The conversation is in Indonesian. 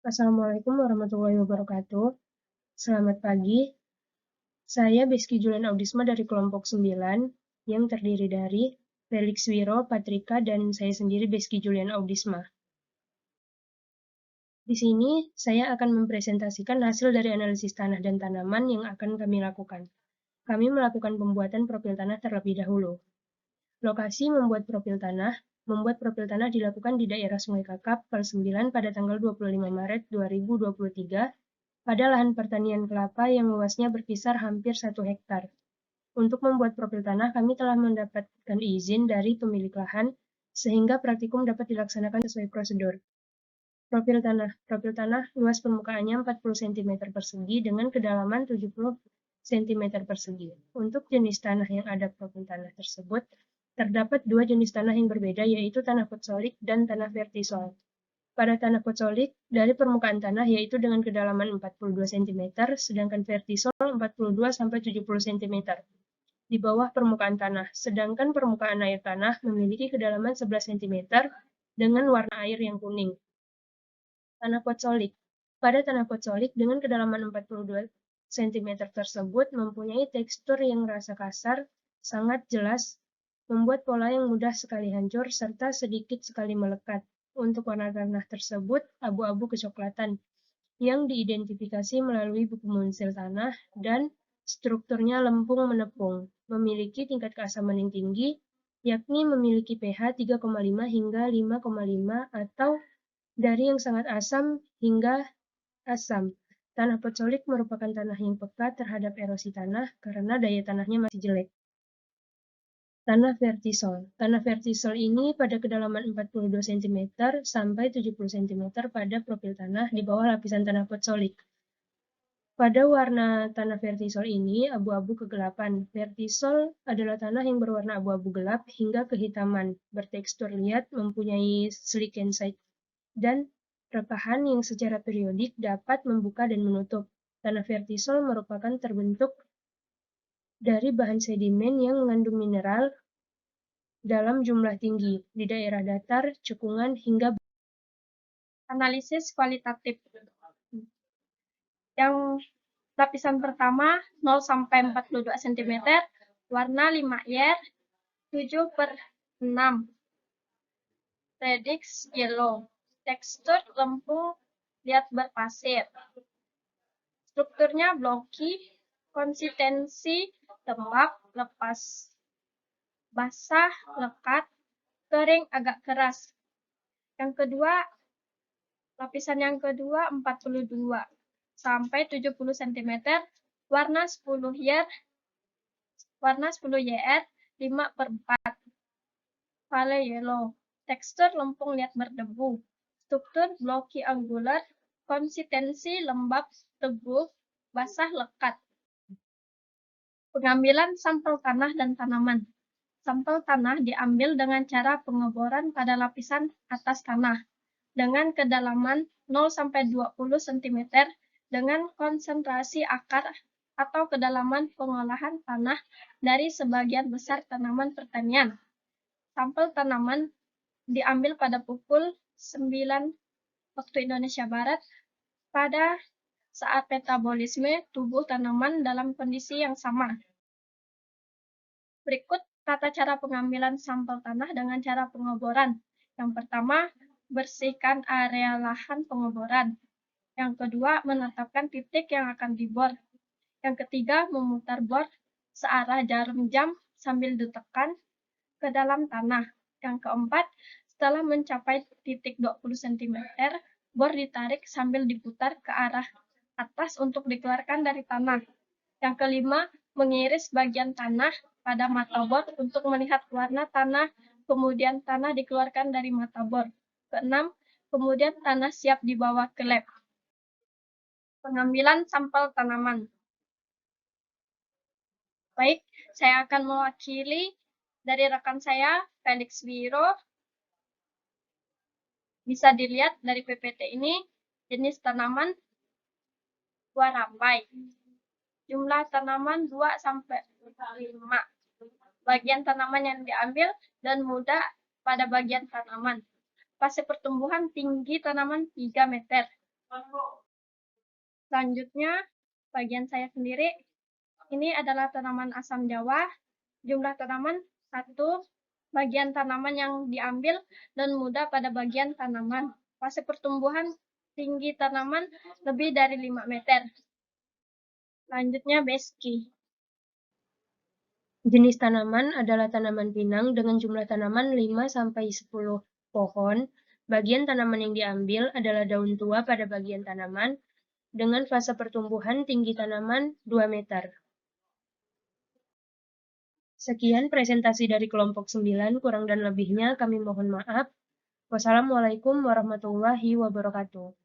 Assalamualaikum warahmatullahi wabarakatuh. Selamat pagi. Saya Beski Julian Audisma dari kelompok 9 yang terdiri dari Felix Wiro, Patrika, dan saya sendiri Beski Julian Audisma. Di sini saya akan mempresentasikan hasil dari analisis tanah dan tanaman yang akan kami lakukan. Kami melakukan pembuatan profil tanah terlebih dahulu. Lokasi membuat profil tanah dilakukan di daerah Sungai Kakap, Pel 9 pada tanggal 25 Maret 2023 pada lahan pertanian kelapa yang luasnya berkisar hampir 1 hektar. Untuk membuat profil tanah, kami telah mendapatkan izin dari pemilik lahan, sehingga praktikum dapat dilaksanakan sesuai prosedur. Profil tanah luas permukaannya 40 cm persegi dengan kedalaman 70 cm persegi. Untuk jenis tanah yang ada profil tanah tersebut, terdapat dua jenis tanah yang berbeda, yaitu tanah potsolik dan tanah vertisol. Pada tanah potsolik, dari permukaan tanah yaitu dengan kedalaman 42 cm, sedangkan vertisol 42-70 cm di bawah permukaan tanah, sedangkan permukaan air tanah memiliki kedalaman 11 cm dengan warna air yang kuning. Tanah potsolik. Pada tanah potsolik dengan kedalaman 42 cm tersebut mempunyai tekstur yang rasa kasar, sangat jelas, membuat pola yang mudah sekali hancur, serta sedikit sekali melekat. Untuk warna tanah tersebut abu-abu kecoklatan, yang diidentifikasi melalui buku monsil tanah dan strukturnya lempung menepung, memiliki tingkat keasaman yang tinggi, yakni memiliki pH 3,5 hingga 5,5 atau dari yang sangat asam hingga asam. Tanah potsolik merupakan tanah yang peka terhadap erosi tanah karena daya tanahnya masih jelek. Tanah vertisol. Tanah vertisol ini pada kedalaman 42 cm sampai 70 cm pada profil tanah di bawah lapisan tanah potsolik. Pada warna tanah vertisol ini abu-abu kegelapan. Vertisol adalah tanah yang berwarna abu-abu gelap hingga kehitaman, bertekstur liat, mempunyai silicensite, dan rekahan yang secara periodik dapat membuka dan menutup. Tanah vertisol merupakan terbentuk dari bahan sedimen yang mengandung mineral dalam jumlah tinggi di daerah datar, cekungan, hingga Analisis kualitatif. Yang lapisan pertama 0-42 cm, warna 5R, 7/6, Redix yellow, tekstur lempung liat berpasir. Strukturnya blocky, konsistensi lembab, lepas basah, lekat, kering, agak keras. Yang kedua, lapisan yang kedua 42-70 cm, warna 10YR, 5/4, Vale yellow, tekstur lempung liat berdebu, struktur blocky angular, konsistensi lembab, teguh, basah, lekat. Pengambilan sampel tanah dan tanaman. Sampel tanah diambil dengan cara pengeboran pada lapisan atas tanah dengan kedalaman 0-20 cm dengan konsentrasi akar atau kedalaman pengolahan tanah dari sebagian besar tanaman pertanian. Sampel tanaman diambil pada pukul 9 waktu Indonesia Barat pada saat metabolisme tubuh tanaman dalam kondisi yang sama. Berikut tata cara pengambilan sampel tanah dengan cara pengeboran. Yang pertama, bersihkan area lahan pengeboran. Yang kedua, menetapkan titik yang akan dibor. Yang ketiga, memutar bor searah jarum jam sambil ditekan ke dalam tanah. Yang keempat, setelah mencapai titik 20 cm, bor ditarik sambil diputar ke arah atas untuk dikeluarkan dari tanah. Yang kelima, mengiris bagian tanah pada mata bor untuk melihat warna tanah, kemudian tanah dikeluarkan dari mata bor. Keenam, kemudian tanah siap dibawa ke lab. Pengambilan sampel tanaman. Baik, saya akan mewakili dari rekan saya, Felix Wiro. Bisa dilihat dari PPT ini, jenis tanaman buah rampai. Jumlah tanaman 2-5. Bagian tanaman yang diambil dan muda pada bagian tanaman. Fase pertumbuhan tinggi tanaman 3 meter. Selanjutnya, bagian saya sendiri, ini adalah tanaman asam jawa. Jumlah tanaman 1, bagian tanaman yang diambil dan muda pada bagian tanaman. Fase pertumbuhan tinggi tanaman lebih dari 5 meter. Selanjutnya, Beski. Jenis tanaman adalah tanaman pinang dengan jumlah tanaman 5-10 pohon. Bagian tanaman yang diambil adalah daun tua pada bagian tanaman dengan fase pertumbuhan tinggi tanaman 2 meter. Sekian presentasi dari kelompok 9, kurang dan lebihnya kami mohon maaf. Wassalamualaikum warahmatullahi wabarakatuh.